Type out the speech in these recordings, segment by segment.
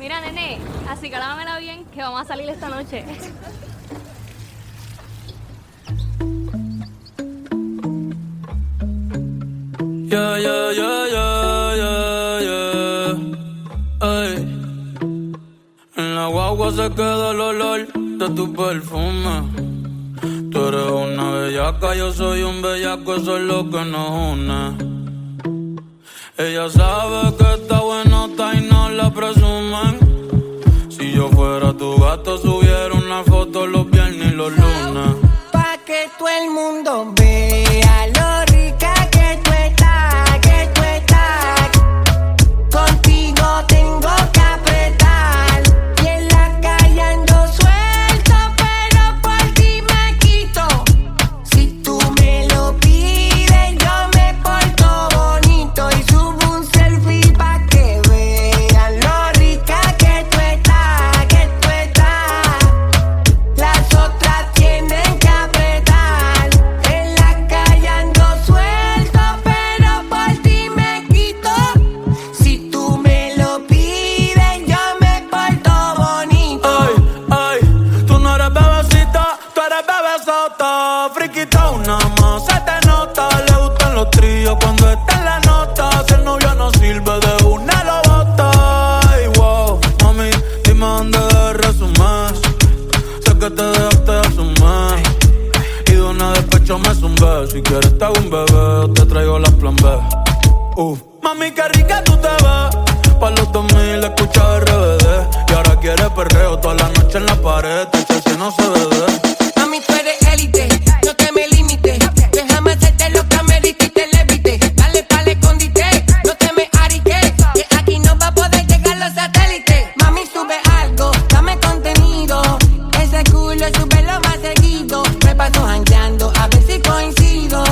Mira, nene, así que lámamela bien, que vamos a salir esta noche. Yeah, yeah, yeah, yeah, yeah, yeah. Ay. En la guagua se queda el olor de tu perfume. Tú eres una bellaca, yo soy un bellaco, eso es lo que nos une. Ella sabe que está buenota y no la presumen. Si yo fuera tu gato, subiera una foto los viernes y los lunes. Pa' que todo el mundo vea lo rica que tú estás, que tú estás. Contigo tengo que apretar. Y en la calle ando suelto, pero por ti me quito. Si tú me lo pides, yo me porto bonito. Y subo un selfie pa' que vean lo rica que tú estás, que tú estás. Las otras tienen que apretar. En la calle ando suelto, pero por ti me quito. Si tú me lo pides, yo me porto bonito. Ay, tú no eres bebecita, tú eres bebesota. Friquita una más, se te nota. Le gustan los tríos cuando está en la nota. Si el novio no sirve, de una lo bota. Ay, wow, mami, dime dónde de resumir. Sé que te dejaste de asumir. Y de una despecho me zumbé. Si quieres te hago un bebé o te traigo las plan B. Mami, qué rica tú te ves. Pa' los 2000 escucha RBD. Y ahora quieres perreo toda la noche en la pared. Te eché si no se ve. Mami, tú eres élite, no te me limites. Déjame hacerte lo que amerite y te levite. Dale pa'l escondite, no te me ariques. Que aquí no va a poder llegar los satélites. Mami, sube algo, dame contenido. Ese culo súbelo más seguido. Me paso jangueando, a ver si coincido.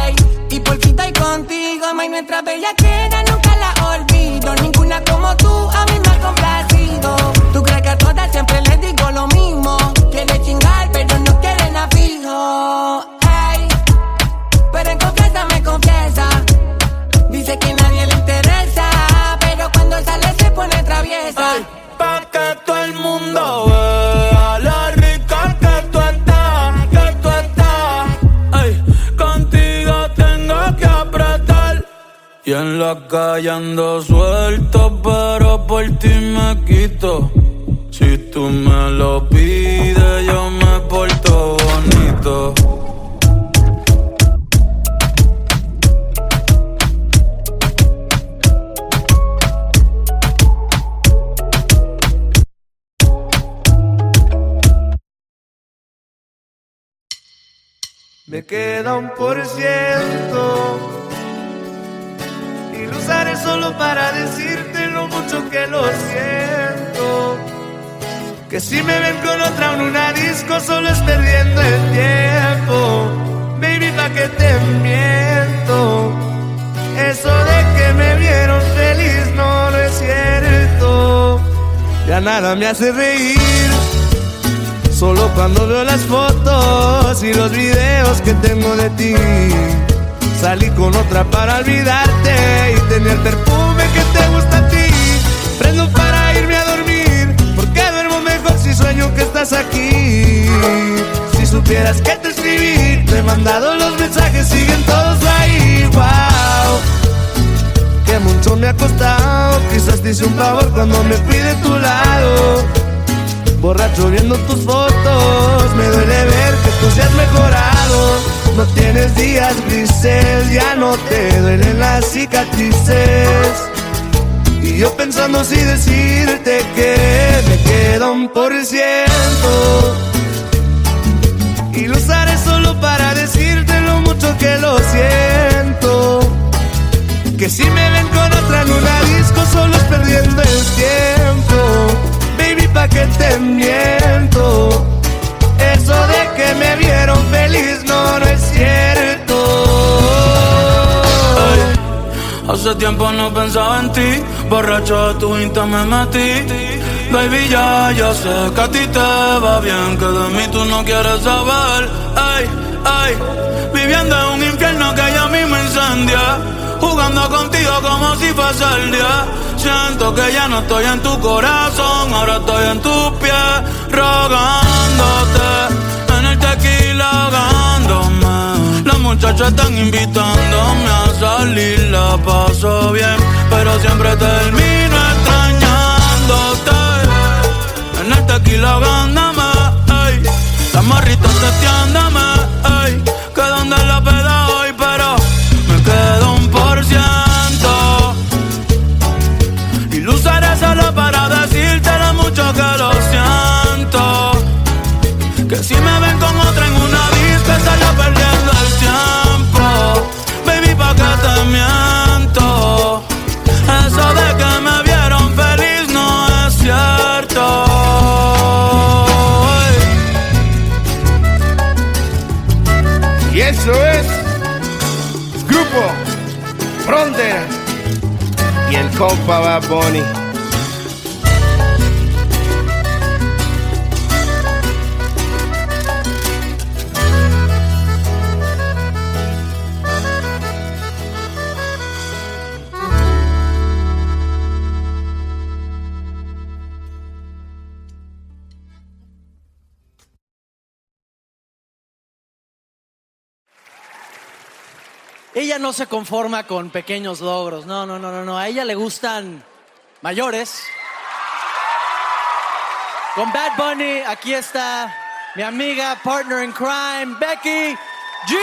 Ey, y por fin estoy contigo. May, nuestra bellaquera nunca la olvido. Ninguna como tú a mí me ha complacido. Tú crees que a todas siempre les digo lo mismo. Quiere chingar, pero no quiere nada fijo. Ey, pero en confianza me confiesa. Dice que nadie le interesa, pero cuando sale se pone traviesa. Ay, pa' que todo el mundo vea la rica que tú estás, que tú estás. Ay, contigo tengo que apretar. Y en la calle ando suelto, pero por ti me quito. Si tú me lo pides, yo me porto bonito. Me queda 1% y lo usaré solo para decirte lo mucho que lo siento. Que si me ven con otra en una disco solo es perdiendo el tiempo. Baby, pa' que te miento. Eso de que me vieron feliz no es cierto. Ya nada me hace reír. Solo cuando veo las fotos y los videos que tengo de ti. Salí con otra para olvidarte y tener perfume que te gusta a ti. Prendo para irme a dormir, porque duermo mejor si sueño que estás aquí. Si supieras que te escribí, te he mandado los mensajes, siguen todos ahí. Wow, que mucho me ha costado. Quizás te hice un favor cuando me fui de tu lado. Borracho viendo tus fotos, me duele ver que tú seas mejorado. No tienes días grises, ya no te duelen las cicatrices. Y yo pensando si decirte que me queda 1%. Y lo usaré solo para decirte lo mucho que lo siento. Que si me ven con otra en una disco solo es perdiendo el tiempo. Baby, pa' que te miento. Eso de que me vieron feliz no es cierto. Ay, hace tiempo no pensaba en ti. Borracho de tu Insta me metí. Baby, ya sé que a ti te va bien, que de mí tú no quieres saber. Ay, viviendo en un infierno que ya mismo incendia. Jugando Jugando contigo como si fuese el día. Siento que ya no estoy en tu corazón, ahora estoy en tus pies, rogándote, en el tequila ahogándome. Las muchachas están invitándome a salir, la paso bien, pero siempre termino extrañándote. En el tequila ahogándome, ey. Las morritas testeándome, ey. Que donde la peda hoy, pero me quedo 1%. Y lo usaré solo para decirte lo mucho que lo siento. Que si me ven con otra en una disco estaría perdiendo el tiempo. Baby, pa' que te miento. Eso de que me vieron feliz no es cierto. Y eso es Grupo Frontera y el compa Bad Bunny. Ella no se conforma con pequeños logros. No. A ella le gustan mayores. Con Bad Bunny, aquí está mi amiga, partner in crime, Becky G.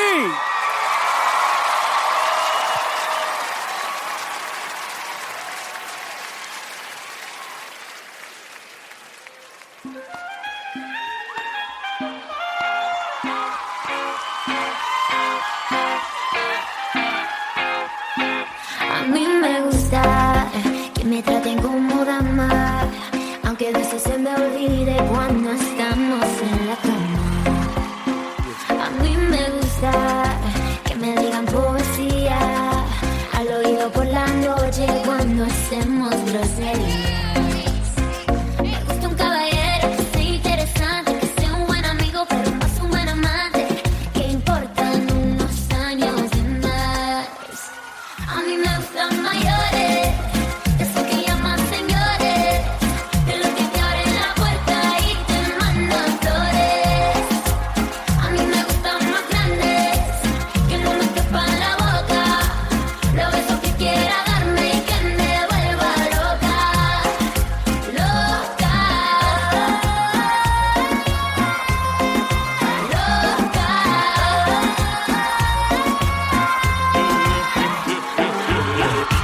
A mí me gusta que me traten como dama, aunque a veces se me olvide cuando estamos en la cama. A mí me gusta que me digan poesía al oído por la noche cuando hacemos groserías. Me gusta un caballero que sea interesante, que sea un buen amigo, pero más un buen amante. ¿Qué importan unos años de más? A mí me gustan mayores, de esos que llaman señores, de los que te abren la puerta y te mandan flores. A mí me gustan más grandes, que no me quepan la boca, los besos que quiera darme y que me vuelva loca, loca, loca.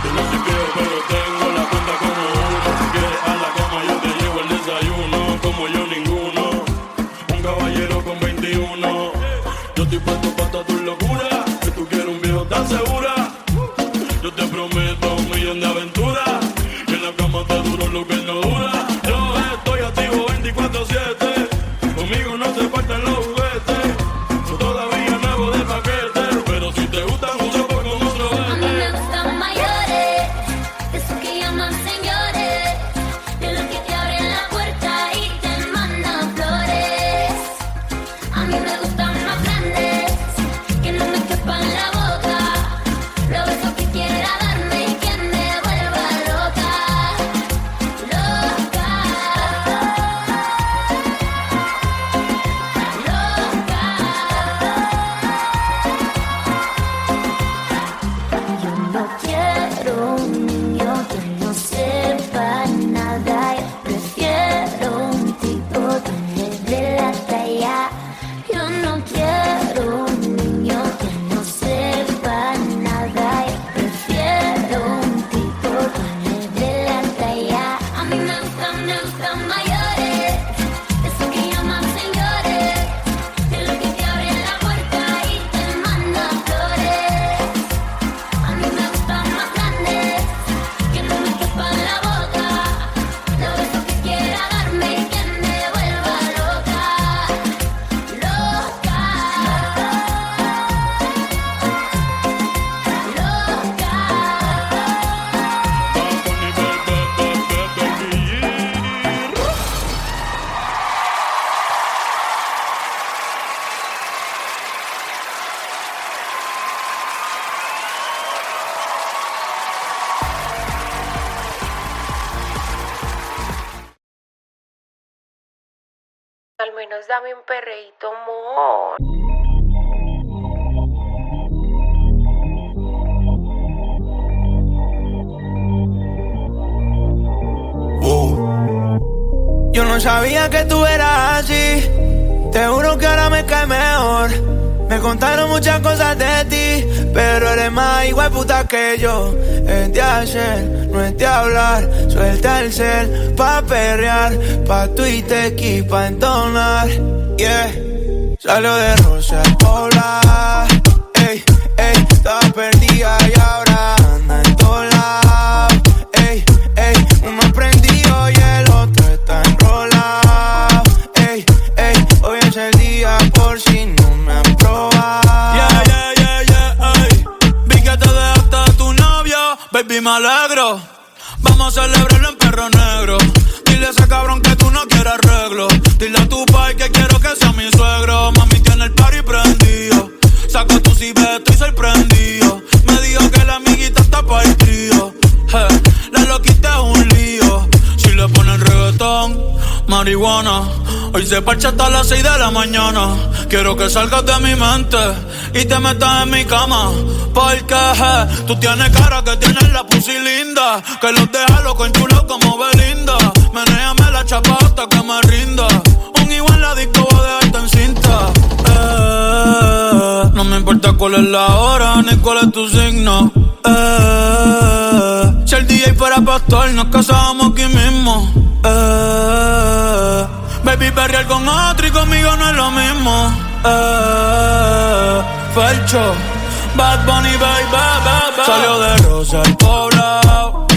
Yo no sé qué, pero tengo la cuenta como uno. Si quieres a la cama yo te llevo el desayuno. Como yo ninguno, un caballero con 21. Yo estoy puesto para toda tu locura. Que tú quieres un viejo tan segura. Yo te prometo 1.000.000 de aventuras. Que en la cama te duro lo que no dura. Yo estoy activo 24/7. Conmigo no te faltan los juguetes. Yo todavía nuevo de paquete. Pero si te gustan mucho pues con otro A mí vete. me gustan mayores, de esos que llaman señores, de los que te abren la puerta y te mandan flores. A mí me gustan más grandes, que no me quepan la boca, menos dame un perreíto, amor. Yo no sabía que tú eras así. Te juro que ahora me cae mejor. Me contaron muchas cosas de ti, pero eres más igual puta que yo. Es de hacer, no es de hablar. Suelta el cel pa' perrear, pa' Twitter y pa' entonar. Yeah, salió de Rosa al Pobla. Ey, ey, estaba perdida y ahora anda en todos lados. Ey, ey, uno prendido y el otro está enrolado. Ey, ey, hoy es el día por si no me han probado. Yeah, yeah, yeah, yeah, ey. Vi que te dejaste de tu novio, baby, me alegro. Vamos a celebrarlo en Perro Negro. Dile a ese cabrón que tú no quieres arreglo. Dile a tu pai que quiero que sea mi suegro. Mami tiene el party prendido. Saca tu cibe, estoy sorprendido. Me dijo que la amiguita está para el trío. La loquita es un lío. Si le ponen reggaetón, marihuana. Hoy se parcha hasta las 6 de la mañana. Quiero que salgas de mi mente y te metas en mi cama. Porque tú tienes cara que tienes la pussy linda, que los deja loco en chulo como Belinda. Menéame la chapa hasta que me rinda. Un igual la disco voy a dejarte en cinta. No me importa cuál es la hora ni cuál es tu signo. Si el DJ fuera pastor nos casábamos aquí mismo. Baby, perrear con otro y conmigo no es lo mismo. Felcho, Bad Bunny, baby. Salió de Rosa al Poblado.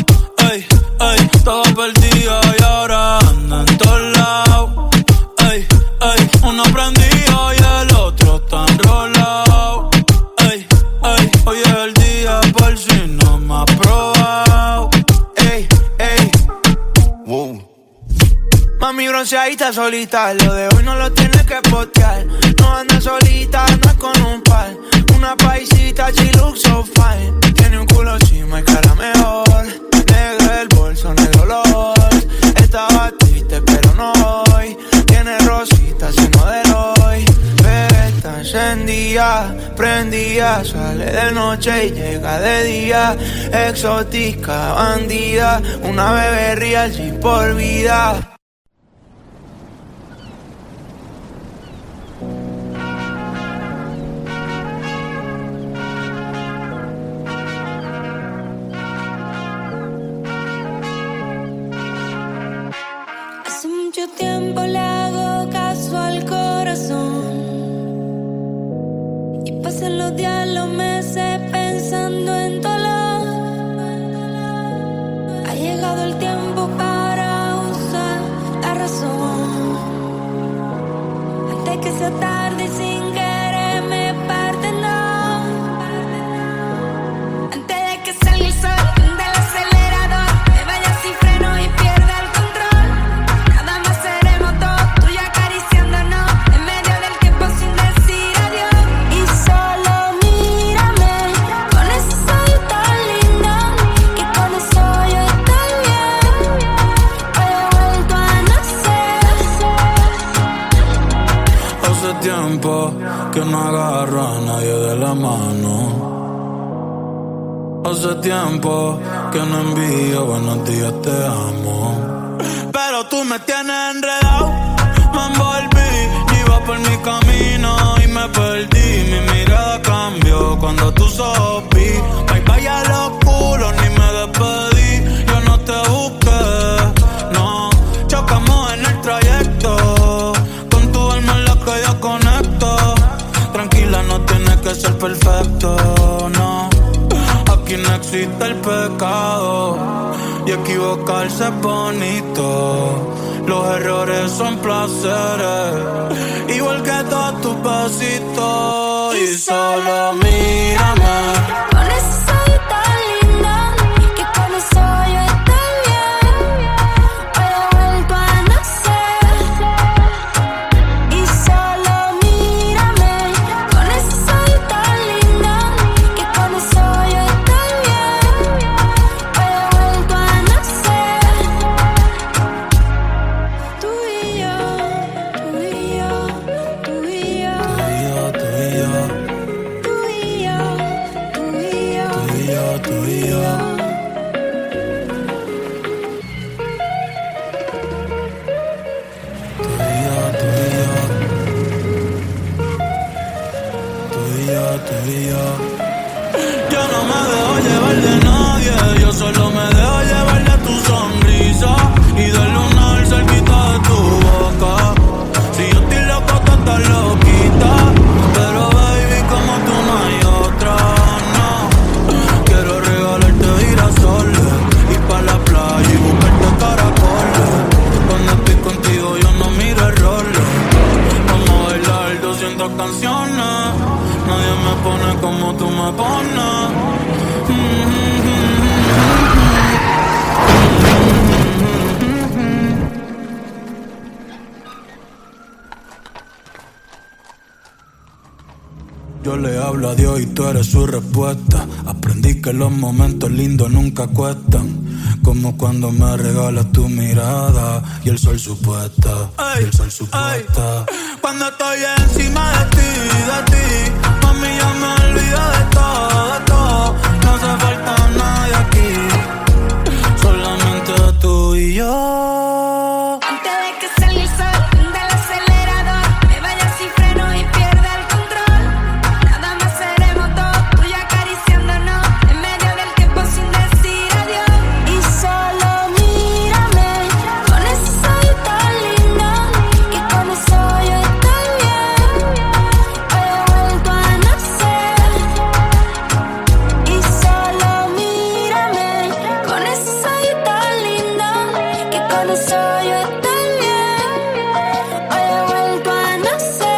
Ey, ey, todo perdido y ahora anda en todos lados. Ey, ey, uno prendido y el otro está enrolado. Ey, ey, hoy es el día por si no me has probado. Ey, ey, wow. Mami bronceadita solita, lo de hoy no lo tienes que postear. No anda solita, anda con un par. Una paisita, she looks so fine. Tiene un culo chima y cara mejor. Negro el bolso, negro los ojos. Estaba triste pero no hoy. Tiene rosita, sino de hoy. Pero está encendida, prendida. Sale de noche y llega de día. Exótica, bandida. Una bebé real, sin por vida. Hace mucho tiempo le hago caso al corazón y pasan los días, los meses pensando en dolor. Ha llegado el tiempo para usar la razón antes que sea tarde y sin querer me parte, no. Antes de que salga el sol del acelerador, me vaya sin freno y pierda el control. Nada más seremos dos, tú y acariciándonos en medio del tiempo sin decir adiós. Y solo mírame con ese ojito tan lindo, que con eso yo estoy bien. Hoy he vuelto a nacer. Hace tiempo que no agarro a nadie de la mano. Hace tiempo que no envío buenos días, te amo. Pero tú me tienes enredado. Me envolví, iba por mi camino y me perdí. Mi mirada cambió cuando tus ojos vi. Bye a los culos, ni me despedí. Yo no te busqué, no. Chocamos en el trayecto. Con tu alma en la que yo conecto. Tranquila, no tienes que ser perfecto, no. Aquí no existe el pecado y equivocarse es bonito. Los errores son placeres, igual que todos tus besitos. Y solo mírame con ese ojito tan lindo, que con eso yo estoy bien. Hoy he vuelto a nacer. Y solo mírame con ese ojito tan lindo, que con eso yo estoy bien. Hoy he vuelto a nacer. Tú y yo, tú y yo. tú y yo. Tú y yo. Yo no me dejo llevar de nadie, yo solo me dejo llevar de tu sonrisa y del lunar cerquita de tu boca. Si yo estoy loco, tú estás loquita, pero baby, como tú no hay otra, no. Quiero regalarte girasoles, ir pa' la playa y buscarte caracoles. Cuando estoy contigo yo no miro errores. Vamos a bailar 200 canciones, nadie me pone como tú me pones. Yo le hablo a Dios y tú eres su respuesta. Aprendí que los momentos lindos nunca cuestan, como cuando me regalas tu mirada y el sol supuesta, y el sol supuesta. Cuando estoy encima de ti, mami, ya me olvido de todo. No hace falta nadie aquí, solamente tú y yo. Antes de que salga el sol del acelerador, me vaya sin freno y pierda el control. Nada más seremos dos, tú y acariciándonos en medio del tiempo sin decir adiós. Y solo mírame con ese ojito lindo, que con eso yo estoy bien. Hoy he vuelto a nacer. Y solo mírame con ese ojito lindo, que con eso yo estoy bien. Hoy he vuelto a nacer.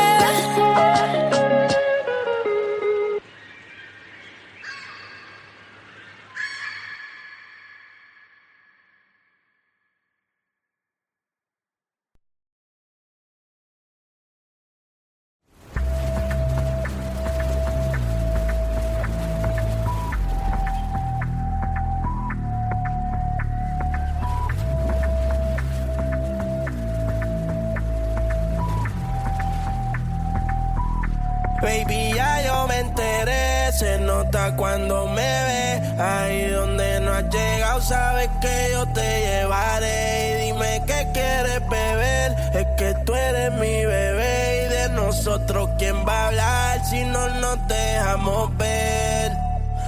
Baby, ya yo me enteré, se nota cuando me ve. Ahí donde no has llegado, sabes que yo te llevaré. Y dime qué quieres beber, es que tú eres mi bebé. Y de nosotros, ¿quién va a hablar si no nos dejamos ver?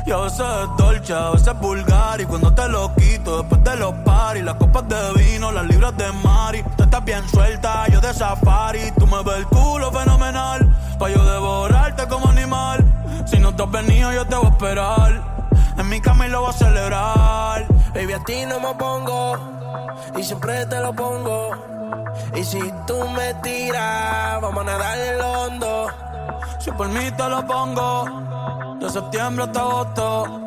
Y a veces es dolce, a veces es vulgar. Y cuando te lo quito, después de los paris, las copas de vino, las libras de mari. Tú estás bien suelta, yo de safari. Tú me ves el culo fenomenal, pa' yo devorarte como animal. Si no te has venido, yo te voy a esperar. En mi cama y lo voy a celebrar. Baby, a ti no me pongo, y siempre te lo pongo. Y si tú me tiras, vamos a nadar en lo hondo. Si por mí te lo pongo, de septiembre hasta agosto.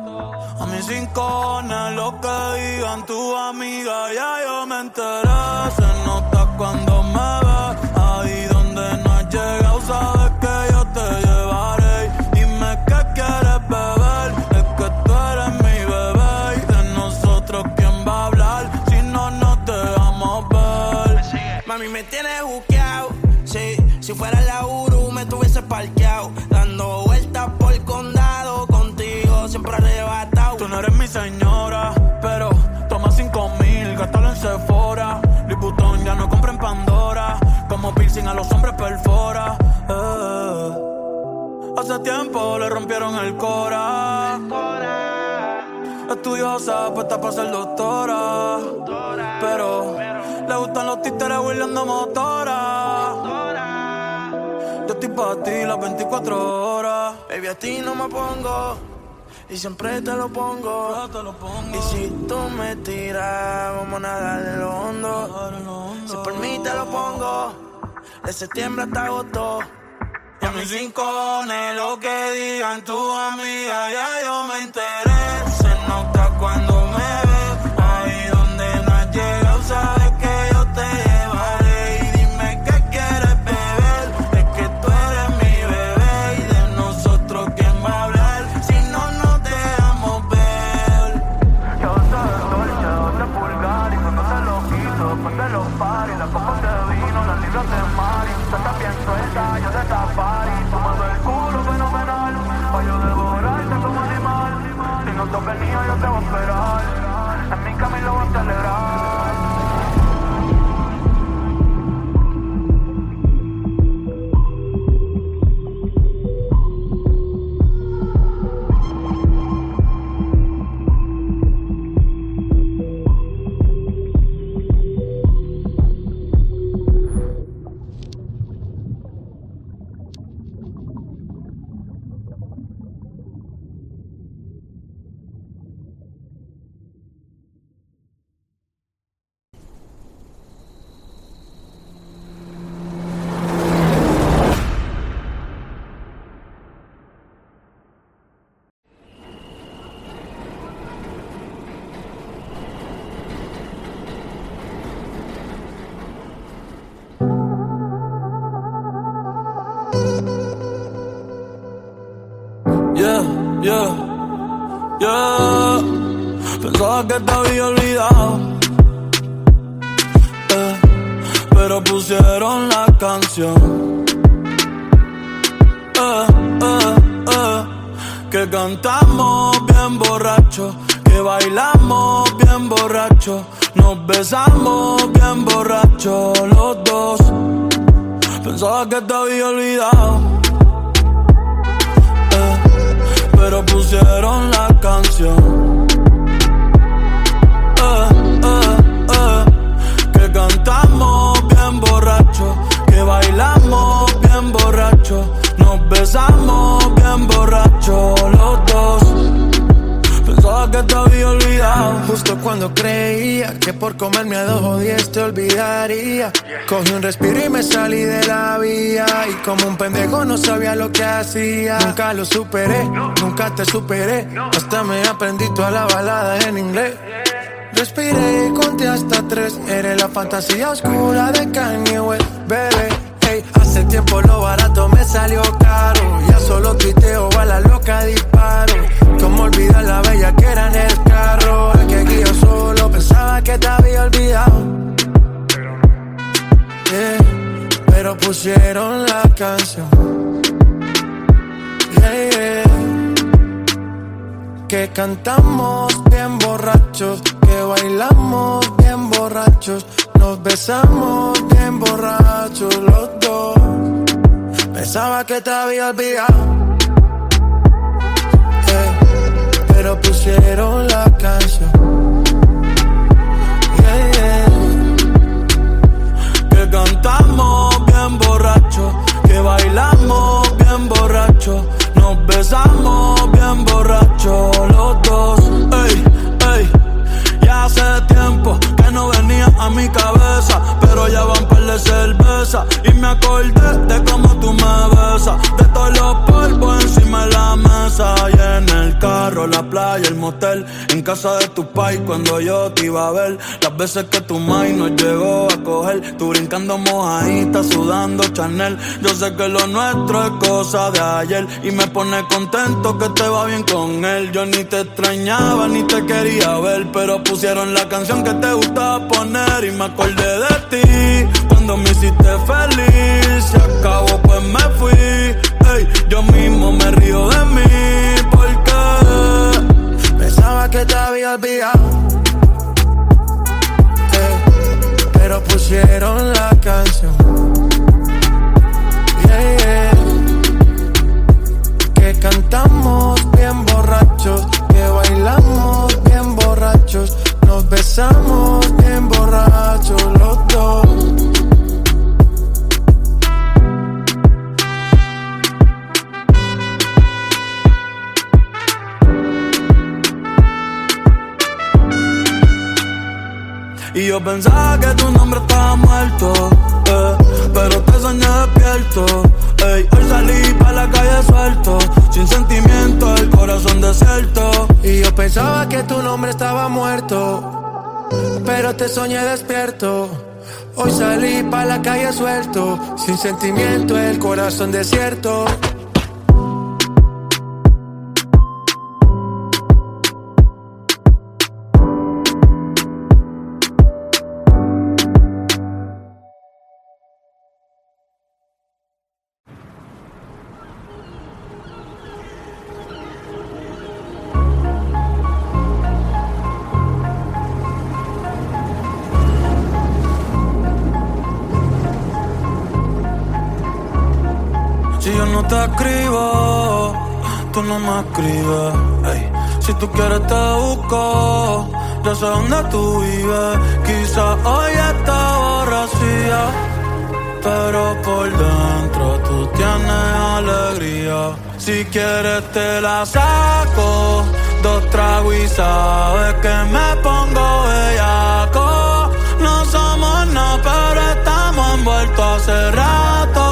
A mis rincones, lo que digan tu amiga, ya yo me enteré. Se nota cuando me ves, ahí donde no has llegado, sabes que yo te llevaré. Dime qué quieres beber, es que tú eres mi bebé. Y de nosotros, ¿quién va a hablar si no nos dejamos ver? Mami, me tienes buqueado, sí. Si fuera la Uru, me tuviese parqueado, dando vueltas por el condado, contigo siempre arrebatado. Tú no eres mi señora, pero toma 5,000, gástalo en Sephora. Louis Vuitton ya no compra en Pandora, como piercing a los hombres perfora. Hace tiempo le rompieron el cora. Estudiosa, puesta para ser doctora, pero le gustan los títeres huirleando motora. Yo estoy para ti las 24 horas. Baby, a ti no me pongo, y siempre te lo pongo. Y si tú me tiras, vamos a nadar en lo hondo. Si por mí te lo pongo, de septiembre hasta agosto. Y a mis rincones, lo que digan tu amiga, ya yo me enteré. Se nota cuando me ves, ahí donde no has llegado, sabes que yo te llevaré. Y dime qué quieres beber, es que tú eres mi bebé. Y de nosotros, ¿quién va a hablar si no nos dejamos ver? Yo soy dolce, yo soy vulgar. Y cuando te lo quito, después de los paris, las copas de vino, las libras de mari. Tú estás bien suelta, yo de safari. Tú me ves el culo fenomenal, pa' yo devorarte como animal. Si no te venís te voy a esperar. En mi camino voy a celebrar. Pensaba que te había olvidado, pero pusieron la canción que cantamos bien borrachos, que bailamos bien borrachos, nos besamos bien borrachos los dos. Pensaba que te había olvidado, pero pusieron la canción que cantamos bien borrachos, que bailamos bien borrachos, nos besamos bien borrachos los dos. Pensaba que te había olvidado. Justo cuando creía que por comerme a 2 o 10 te olvidaría, cogí un respiro y me salí de la vía. Y como un pendejo no sabía lo que hacía. Nunca lo superé, nunca te superé. Hasta me aprendí toda la balada en inglés. Respiré y conté hasta 3. Eres la fantasía oscura de Kanye West, bebé. Hey, hace tiempo lo barato me salió caro. Ya solo tuiteo, a la loca disparo. Cómo olvidar la bella que era en el carro. El que guío solo pensaba que te había olvidado. Pero pusieron la canción que cantamos bien borrachos, que bailamos bien borrachos, nos besamos bien borrachos los dos. Pensaba que te había olvidado, pero pusieron la canción que cantamos bien borrachos, que bailamos bien borrachos, nos besamos bien borrachos los dos. Ey, ey, ya hace tiempo que no venía a mi cabeza, pero ya van par de cerveza y me acordé de cómo tú me besas, de todos los polvos encima de la mesa, y en el carro, la playa, el motel, en casa de tu pai cuando yo te iba a ver, las veces que tu mai nos llegó a coger, tú brincando mojadita, sudando Chanel. Yo sé que lo nuestro es cosa de ayer y me pone contento que te va bien con él. Yo ni te extrañaba ni te quería ver, pero pusieron la canción que te gustaba poner y me acordé de ti cuando me hiciste feliz. Se acabó pues me fui, ey, yo mismo me río de mí porque pensaba que te había olvidado, pero pusieron la canción que cantamos bien borrachos, que bailamos bien borrachos, nos besamos bien borrachos los dos. Y yo pensaba que tu nombre estaba muerto, pero te soñé despierto. Ey, hoy salí pa' la calle suelto, sin sentimiento, el corazón desierto. Y yo pensaba que tu nombre estaba muerto, pero te soñé despierto. Hoy salí pa' la calle suelto, sin sentimiento, el corazón desierto. no te escribo, tú no me escribes. Ey, si tú quieres te busco, yo sé dónde tú vives. Quizás hoy está borracía, pero por dentro tú tienes alegría. Si quieres te la saco, 2 tragos y sabes que me pongo bellaco. No somos nada, pero estamos envueltos hace rato.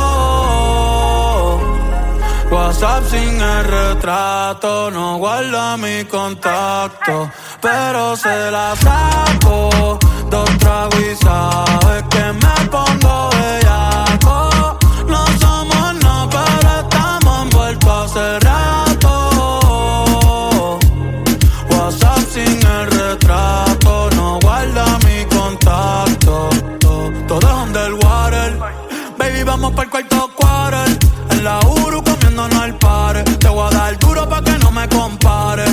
WhatsApp sin el retrato, no guarda mi contacto, pero se la saco, 2 tragos y sabes que me pongo bellaco. No somos nada, pero estamos envueltos hace rato. WhatsApp sin el retrato, no guarda mi contacto. Todo es underwater, baby, vamos pa'l cuarto quarter. En la Uru comiéndonos al pare. Te voy a dar duro pa' que no me compare.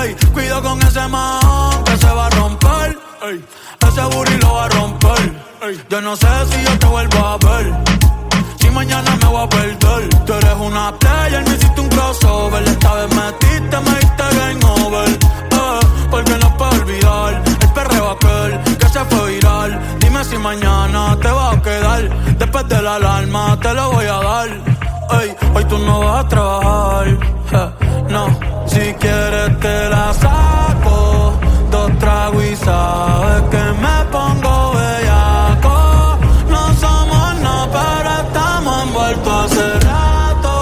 Ey, cuido con ese man que se va a romper. Ey, ese booty lo va a romper. Ey, yo no sé si yo te vuelvo a ver, si mañana me voy a perder. Tú eres una player, me hiciste un crossover. Esta vez metiste, me diste game over. Porque no puedo olvidar el perreo aquel que se fue viral. Dime si mañana te vas a quedar. Después de la alarma te lo voy a dar. Ey, hoy tú no vas a trabajar, no. Si quieres te la saco, 2 tragos y sabes que me pongo bellaco. No somos nada, pero estamos envueltos hace rato.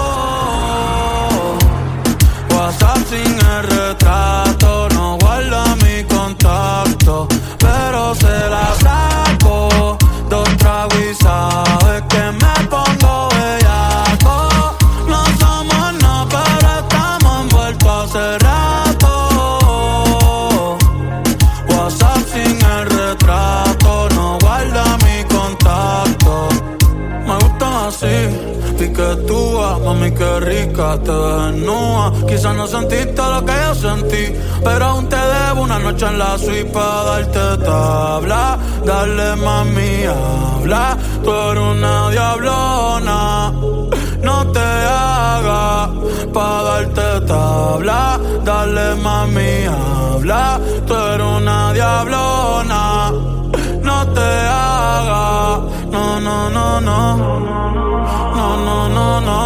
WhatsApp sin el retrato, no guarda mi contacto, pero se la saco, 2 tragos y sabes que me pongo bellaco. No somos nada, pero estamos envueltos hace rato. WhatsApp sin el retrato, no guarda mi contacto. Me gustan así, piquetúa, mami qué rica te ves desnuda. Quizás no sentiste lo que yo sentí, pero aún te debo una noche en la suite pa' darte tabla. Dale mami, habla, tú eres una diablona. No te hagas pa' darte tabla. Dale mami, habla, tú eres una diablona. No te hagas, no, no, no, no. No, no, no, no.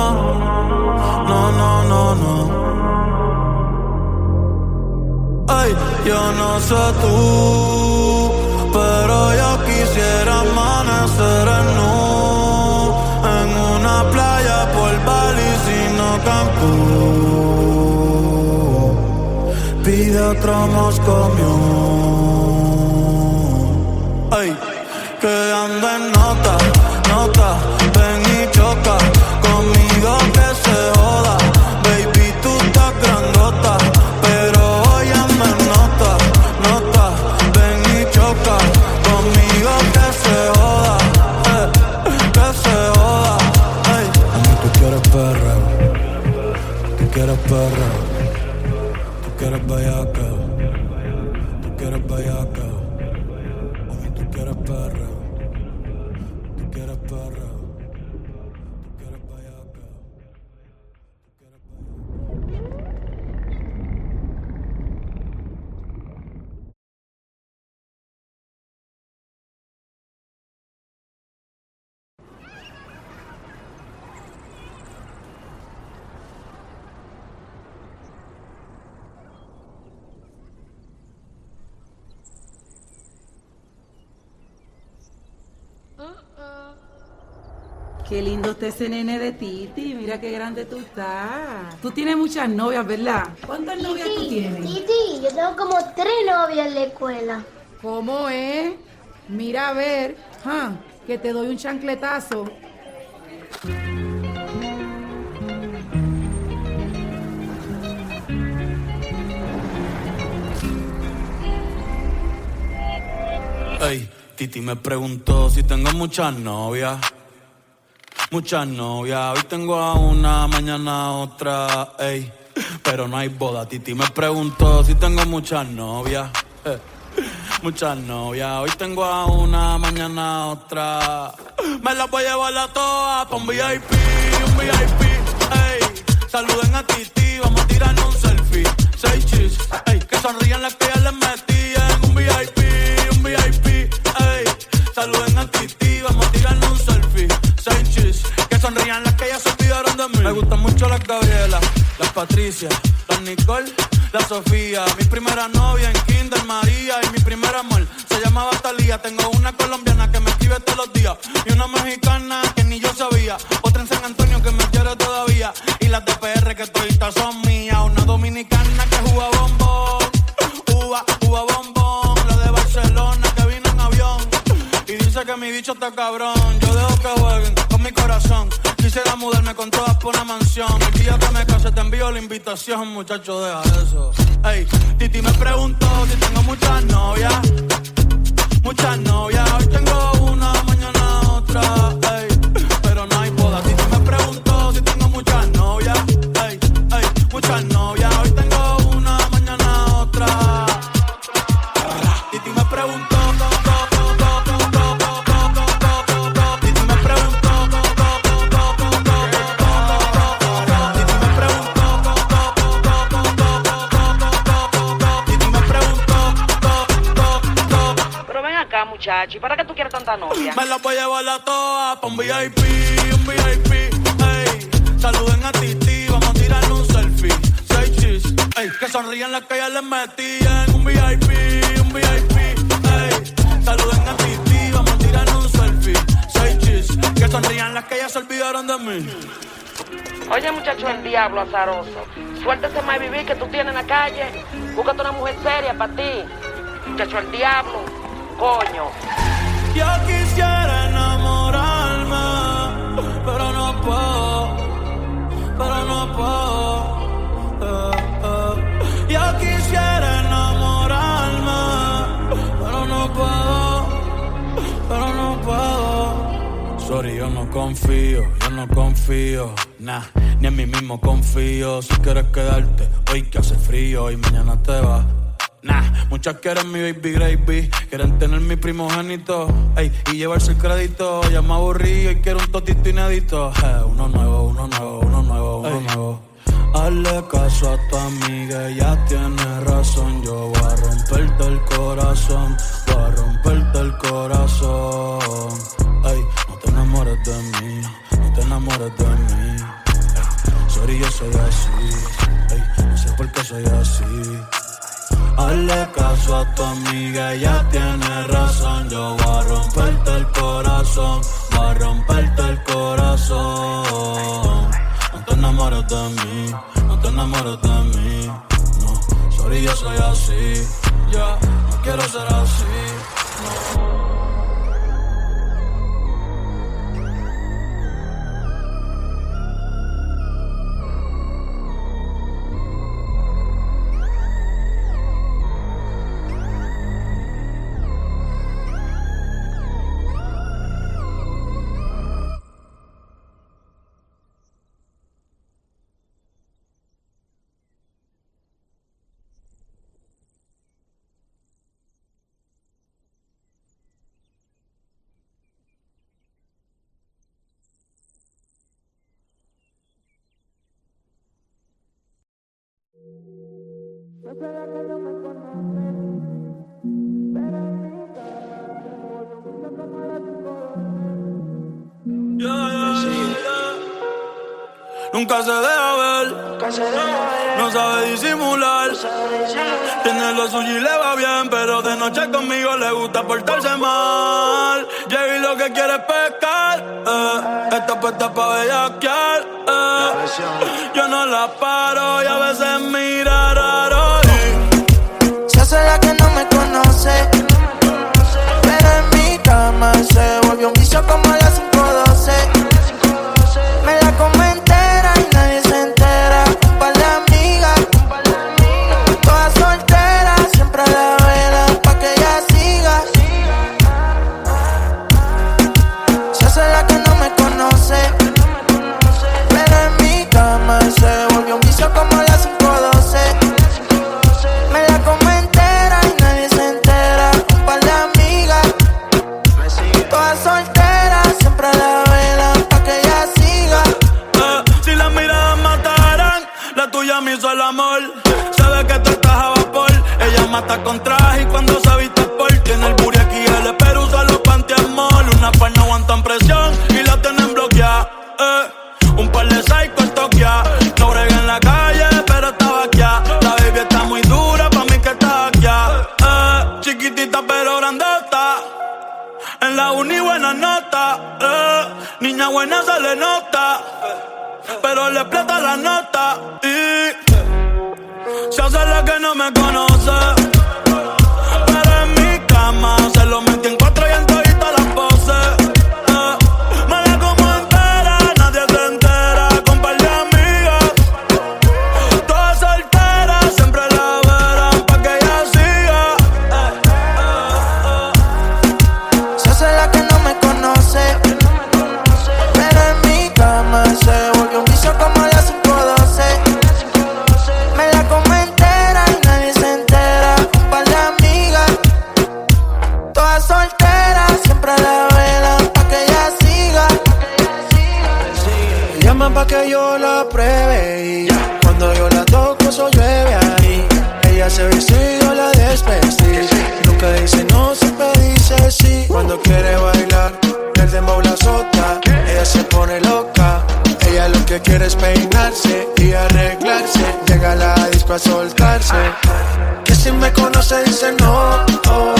No, no, no, no. Ay, yo no sé tú, pero yo quisiera amanecer en nu, en una playa por Bali, sino Cancún. Pide otro Moscow Mule. Ay, que ando en nota, nota. Ven y choca conmigo que se joda. Baby, tú estás grandota, pero óyeme nota, nota. Ven y choca conmigo que se joda, que se joda. Hey. Mami, tú quieres perreo, tú quieres perreo, tú quieres bellaca, tú quieres bellaca. Mami, tú quieres perreo, tú quieres perreo. Qué lindo está ese nene de Titi. Mira qué grande tú estás. Tú tienes muchas novias, ¿verdad? ¿Cuántas novias tú tienes? Titi, yo tengo como 3 novias en la escuela. ¿Cómo es? Mira a ver, que te doy un chancletazo. Ey, Titi me preguntó si tengo muchas novias. Muchas novias, hoy tengo a una, mañana a otra, ey. Pero no hay boda, Titi me preguntó si tengo muchas novias. Muchas novias, hoy tengo a una, mañana a otra. Me las voy a llevar a todas pa' un VIP, saluden a Titi, vamos a tirarnos un selfie. 6 chis, ey, que sonrían las que ya les metí en un VIP, ey. Saluden a Titi, vamos a tirarnos un selfie. 6 chis, que sonrían las que ya se olvidaron de mí. Me gustan mucho las Gabriela, las Patricia, las Nicole, la Sofía. Mi primera novia en Kinder María y mi primer amor se llamaba Talía. Tengo una colombiana que me escribe todos los días y una mexicana que ni yo sabía. Otra en San Antonio que me quiere todavía y las de PR que toditas son mías. Una dominicana que juega bombón, uva bombón. La de Barcelona que vino en avión y dice que mi bicho está cabrón. Yo dejo que jueguen con mi corazón. Quisiera mudarme con todas por una mansión. El día que me case te envío la invitación, muchacho, deja eso. Ey, Titi me preguntó si tengo muchas novias. Muchas novias, hoy tengo una, mañana otra. Ey, pero no hay boda. Titi me preguntó si tengo muchas novias. Ey, muchas novias, hoy tengo una, mañana otra. Titi me preguntó. Muchacho, ¿y para qué tú quieres tanta novia? Me la voy a llevar a todas pa' un VIP, ey. Saluden a Titi, vamos a tirarle un selfie. 6 chis, ey, que sonrían las que ya les metí en un VIP, ey. Saluden a Titi, vamos a tirarle un selfie. 6 chis, que sonrían las que ya se olvidaron de mí. Oye, muchacho, el diablo azaroso. Suéltese más vivir que tú tienes en la calle. Búscate una mujer seria para ti. Muchacho, el diablo. Coño. Yo quisiera enamorarme, pero no puedo, Yo quisiera enamorarme, pero no puedo. Sorry, yo no confío, nah, ni en mí mismo confío. Si quieres quedarte, hoy que hace frío y mañana te vas. Nah, muchas quieren mi baby gravy, quieren tener mi primogénito, ey, y llevarse el crédito. Ya me aburrí y quiero un totito inédito. Uno nuevo. Hazle caso a tu amiga, ella tiene razón. Yo voy a romperte el corazón, Ey, no te enamores de mí, ey, sorry, yo soy así, ey, no sé por qué soy así. Hazle caso a tu amiga, ella tiene razón. Yo voy a romperte el corazón, No te enamores de mí, no. Sorry, yo soy así, ya, no quiero ser así, no. Nunca se deja ver, no sabe disimular. Tiene lo suyo y le va bien, pero de noche conmigo le gusta portarse mal. Llegué y lo que quiere es pescar, está puesta pa' bellaquear, Yo no la paro y a veces mira raro. Se hace la que no me conoce, pero en mi cama se volvió un vicio como a las 5:12. Me la come entera y nadie se entera. Un par de amigas, todas solteras, siempre a la vela pa' que ella siga. Se hace la que no me conoce, pero en mi cama se volvió un vicio como a las 5:12. está con traje y cuando se viste porque en el booty aquí el pero usa los panties mall. Una par no aguantan presión y la tienen bloqueada. Un par de psycho toquea. No brega en la calle, pero está vaqueada. La baby está muy dura, pa' mí que está vaqueada. Chiquitita pero grandota. En la uni buena nota. Niña buena se le nota, pero le explota la nota. Y se hace la que no me conoce, pero en mi cama se lo metí en 4 y en todita las poses. Me la como entera, nadie se entera, con par de amigas. Todas solteras, siempre la verán pa' que ella siga. Se hace la que no me conoce, pero en mi cama se volvió un vicio como las 5:12. Me la como entera y nadie se entera. Un par de amigas, todas solteras, siempre la velan pa' que ella siga. Llaman pa' que yo la pruebe y cuando yo la toco eso llueve ahí. Ella se viste y yo la desvestí. Nunca dice no, siempre dice sí. Cuando quiere bailar, el dembow la azota. Ella se pone loca. Ella lo que quiere es peinarse y arreglarse. Llega a la disco a soltarse. Que si me conoce dice no, oh,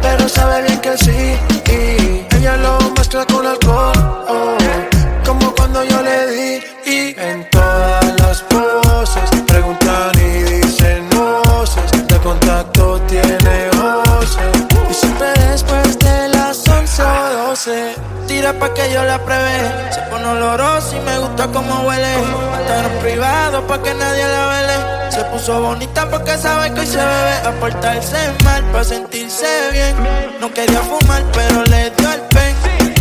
pero sabe bien que sí. Y ella lo mezcla con alcohol, oh, como cuando yo le di. Y en todas las poses preguntan y dicen voces. De contacto tiene voces. Y siempre después de las 11 o 12 tira pa' que yo la pruebe. Se pone olorosa y me gusta como huele. Hasta en privado pa' que nadie la vele. Se puso bonita porque sabe que hoy se bebe. A portarse mal pa' sentirse bien. No quería fumar pero le dio el pen.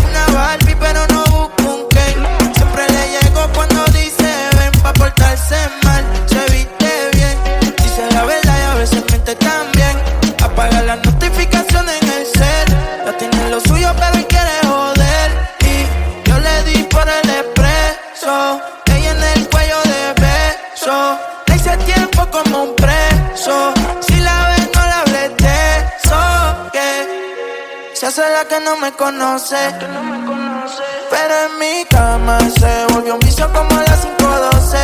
Una Barbie pero no busca un Ken. Siempre le llego cuando dice ven. Pa' portarse mal, se viste bien. Dice la verdad y a veces miente también. Apaga las notificaciones en el cel. Ya tiene lo suyo pero él quiere joder. Y yo le di por el expreso. Ella en el cuello de beso. Le hice tiempo como un preso. Si la ves no la hables de eso. Que se hace la que no me conoce, pero en mi cama se volvió un vicio como las 5:12.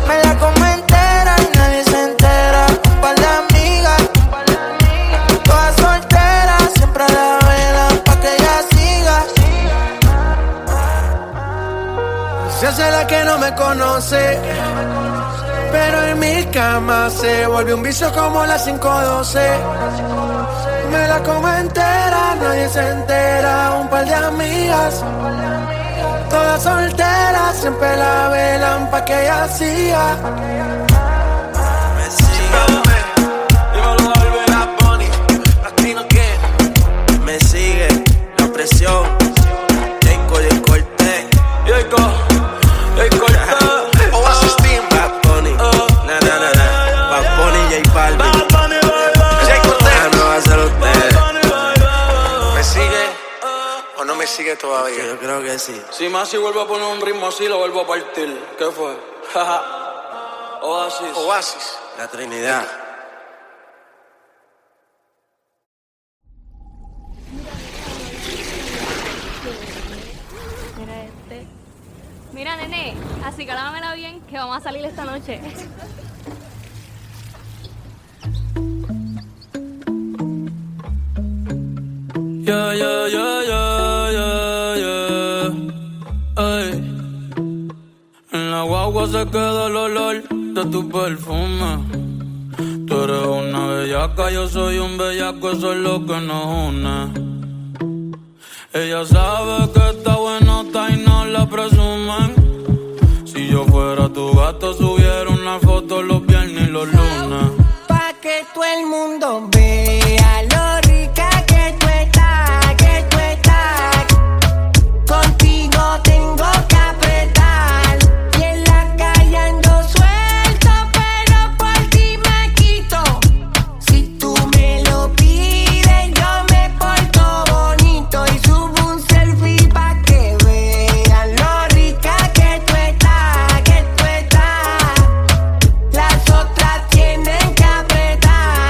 Me la como entera y nadie se entera. Un par de amigas, todas solteras, siempre la velan pa' que ella siga. Se hace la que no me conoce, pero en mi cama se volvió un vicio como las 5:12. Me la como entera, nadie se entera. Un par de amigas, todas solteras, siempre la velan pa' que ella siga. Me sigue, dímelo Albert, Bad Bunny, Latino que me sigue, la presión, Jacob y el Cortés, Jacob Oasis Team, Bad Bunny, Bad Bunny, J Balvin, Jacob Cortés, no va a ser usted. ¿Me sigue o no me sigue todavía? Yo creo que sí. Si más si vuelvo a poner un ritmo así, lo vuelvo a partir. ¿Qué fue? Oasis, la Trinidad. Mira este. Mira, nene, así que lámamela bien, que vamos a salir esta noche. Yeah, yeah, yeah, yeah, yeah, yeah. Ay. En la guagua se queda el olor de tu perfume. Tú eres una bellaca, yo soy un bellaco, eso es lo que nos une. Ella sabe que está buenota y no la presumen. Si yo fuera tu gato, subiera una foto los viernes y los lunes. Pa' que todo el mundo vea lo rica que tú estás, que tú estás. Contigo tengo que apretar. Y en la calle ando suelto, pero por ti me quito. Si tú me lo pides, yo me porto bonito y subo un selfie pa' que vean lo rica que tú estás, que tú estás. Las otras tienen que apretar.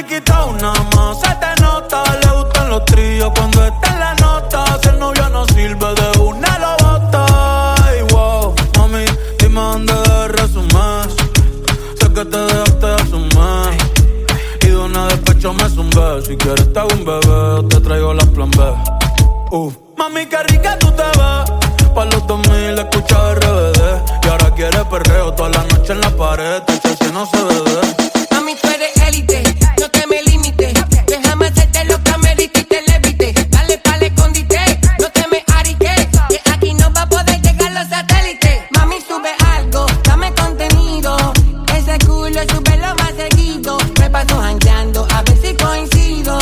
friquitao nada más. Se te nota, le gustan los tríos cuando está en la nota. Si el novio no sirve, de una lo bota. Ay, wow, mami, dime dónde resumes. Sé que te dejaste de asumir. Y de una despecho me zumbé. Si quieres te hago un bebé, te traigo las plan B. Mami, qué rica tú te ves. Pa' los 2000 escucha RBD. Y ahora quiere perreo toda la noche en la pared. Si no se bebe. Mami, tú eres élite, no te me limites. Déjame hacerte lo que me dijiste, levite. Dale pa'l escondite, no te me ariques. Que aquí no va a poder llegar los satélites. Mami, sube algo, dame contenido. Ese culo súbelo más seguido. Me paso jangueando, a ver si coincido.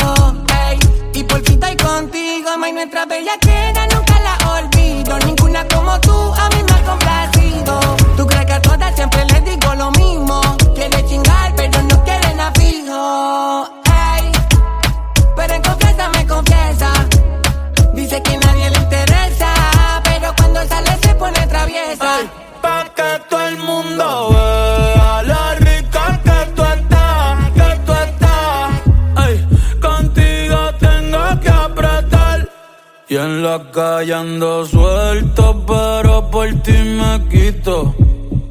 Ey, y por fin estoy contigo. May, nuestra bellaquera nunca la olvido. Ninguna como tú a mí me ha complacido. Tú crees que a todas siempre les digo lo mismo. Quiere chingar, pero no quieren a fijo. Ey, pero en confianza me confiesa. Dice que nadie le interesa, pero cuando sale se pone traviesa. Ay, pa' que todo el mundo vea lo rica que tú estás, que tú estás. Ay, contigo tengo que apretar. Y en la calle ando suelto, pero por ti me quito.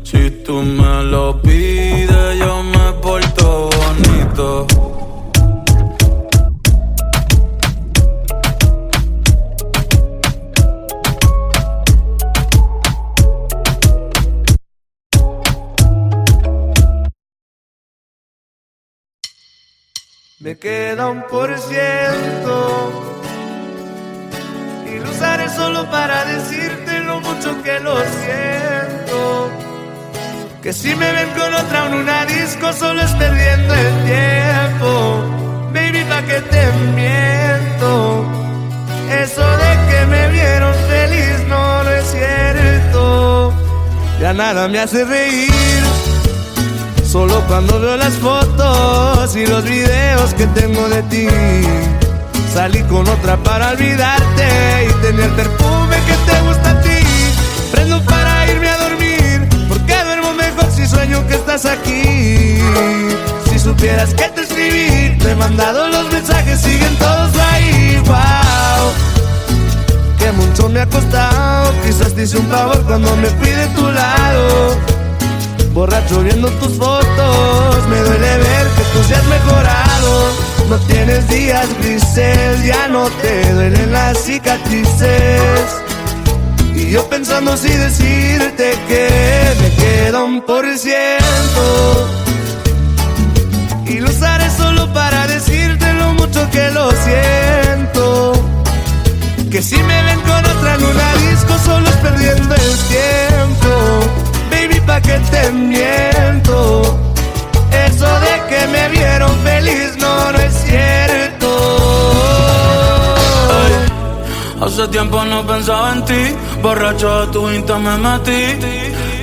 Si tú me lo pides, yo me porto bonito. Me queda 1% y lo usaré solo para decirte lo mucho que lo siento. Que si me ven con otra en una disco solo es perdiendo el tiempo. Baby, pa' que te miento. Eso de que me vieron feliz no es cierto. Ya nada me hace reír. Solo cuando veo las fotos y los videos que tengo de ti. Salí con otra para olvidarte y tenía el perfume que te gusta a ti. Prendo para irme a dormir, porque duermo mejor si sueño que estás aquí. Si supieras que te escribí, te he mandado los mensajes, siguen todos ahí. Wow, que mucho me ha costado. Quizás te hice un favor cuando me fui de tu lado. Borracho viendo tus fotos, me duele ver que tú seas mejorado. No tienes días grises, ya no te duelen las cicatrices. Y yo pensando si decirte que me queda 1%. Y lo usaré solo para decirte lo mucho que lo siento. Que si me ven con otra en una disco solo es perdiendo el tiempo. Baby, pa' que te miento. Eso de que me vieron feliz no es cierto. Ay, hace tiempo no pensaba en ti. Borracho de tu Insta me metí.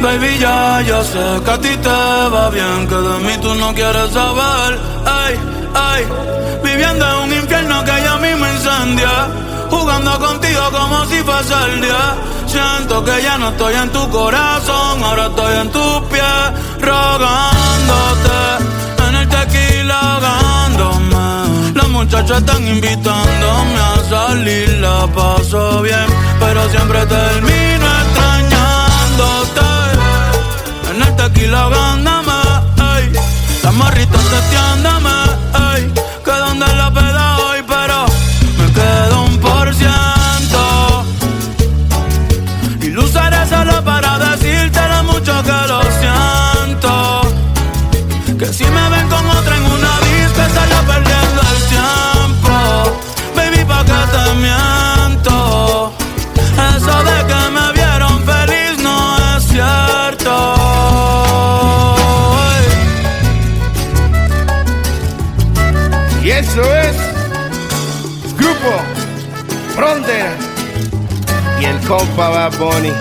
Baby, ya sé que a ti te va bien, que de mí tú no quieres saber. Ay, ay, viviendo en un infierno que ya a mí me incendia. Jugando contigo como si fuese el día. Siento que ya no estoy en tu corazón, ahora estoy en tus pies, rogándote, en el tequila ahogándome. Las muchachas están invitándome a salir, la paso bien, pero siempre termino extrañándote. En el tequila ahogándome, ey. Las morritas testeándome, ey. Que donde la peda hoy, pero me quedo 1%. Y lo usaré solo para decirte lo mucho que lo siento. Que si me ven con otra en una disco estaría perdiendo el tiempo. Baby, pa' que te miento. Eso de que me vieron feliz no es cierto. Y eso es Grupo Frontera y el compa Bad Bunny.